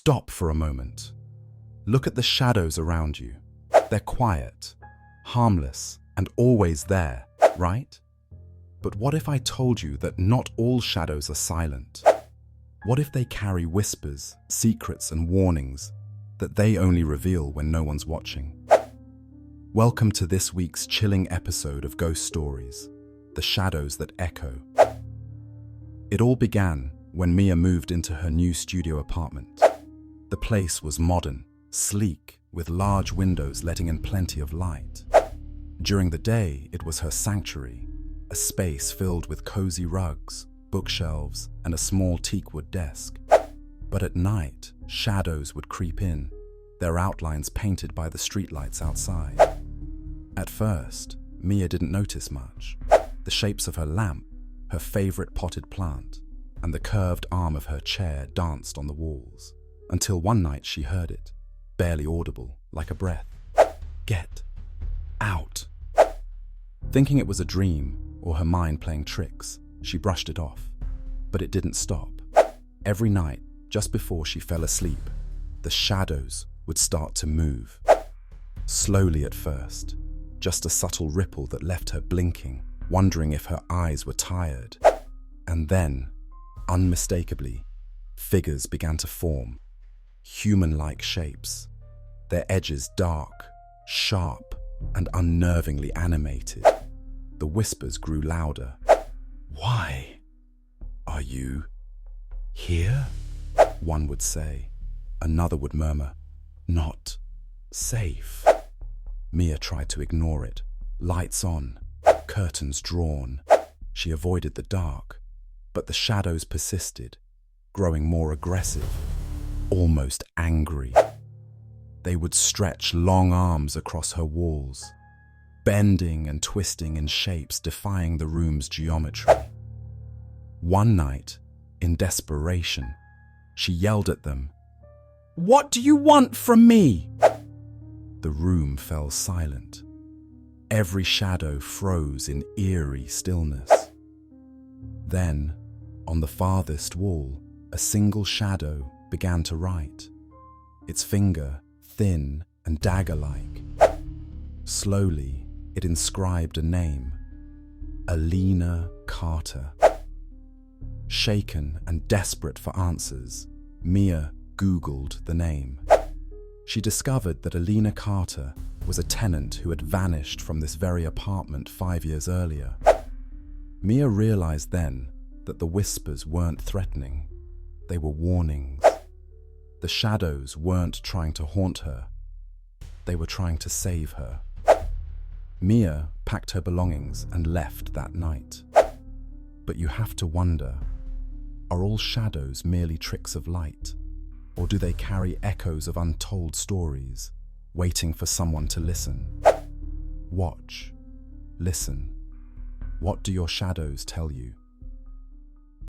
Stop for a moment. Look at the shadows around you. They're quiet, harmless, and always there, right? But what if I told you that not all shadows are silent? What if they carry whispers, secrets, and warnings that they only reveal when no one's watching? Welcome to this week's chilling episode of Ghost Stories, The Shadows That Echo. It all began when Mia moved into her new studio apartment. The place was modern, sleek, with large windows letting in plenty of light. During the day, it was her sanctuary, a space filled with cozy rugs, bookshelves, and a small teakwood desk. But at night, shadows would creep in, their outlines painted by the streetlights outside. At first, Mia didn't notice much. The shapes of her lamp, her favorite potted plant, and the curved arm of her chair danced on the walls, until one night she heard it, barely audible, like a breath. Get out. Thinking it was a dream or her mind playing tricks, she brushed it off. But it didn't stop. Every night, just before she fell asleep, the shadows would start to move. Slowly at first, just a subtle ripple that left her blinking, wondering if her eyes were tired. And then, unmistakably, figures began to form, human-like shapes, their edges dark, sharp, and unnervingly animated. The whispers grew louder. "Why are you here?" one would say. Another would murmur, "Not safe." Mia tried to ignore it. Lights on, curtains drawn. She avoided the dark, but the shadows persisted, growing more aggressive, almost angry. They would stretch long arms across her walls, bending and twisting in shapes defying the room's geometry. One night, in desperation, she yelled at them, "What do you want from me?" The room fell silent. Every shadow froze in eerie stillness. Then, on the farthest wall, a single shadow began to write, its finger thin and dagger-like. Slowly, it inscribed a name, Alina Carter. Shaken and desperate for answers, Mia Googled the name. She discovered that Alina Carter was a tenant who had vanished from this very apartment 5 years earlier. Mia realized then that the whispers weren't threatening, they were warnings. The shadows weren't trying to haunt her, they were trying to save her. Mia packed her belongings and left that night. But you have to wonder, are all shadows merely tricks of light? Or do they carry echoes of untold stories, waiting for someone to listen? Watch, listen. What do your shadows tell you?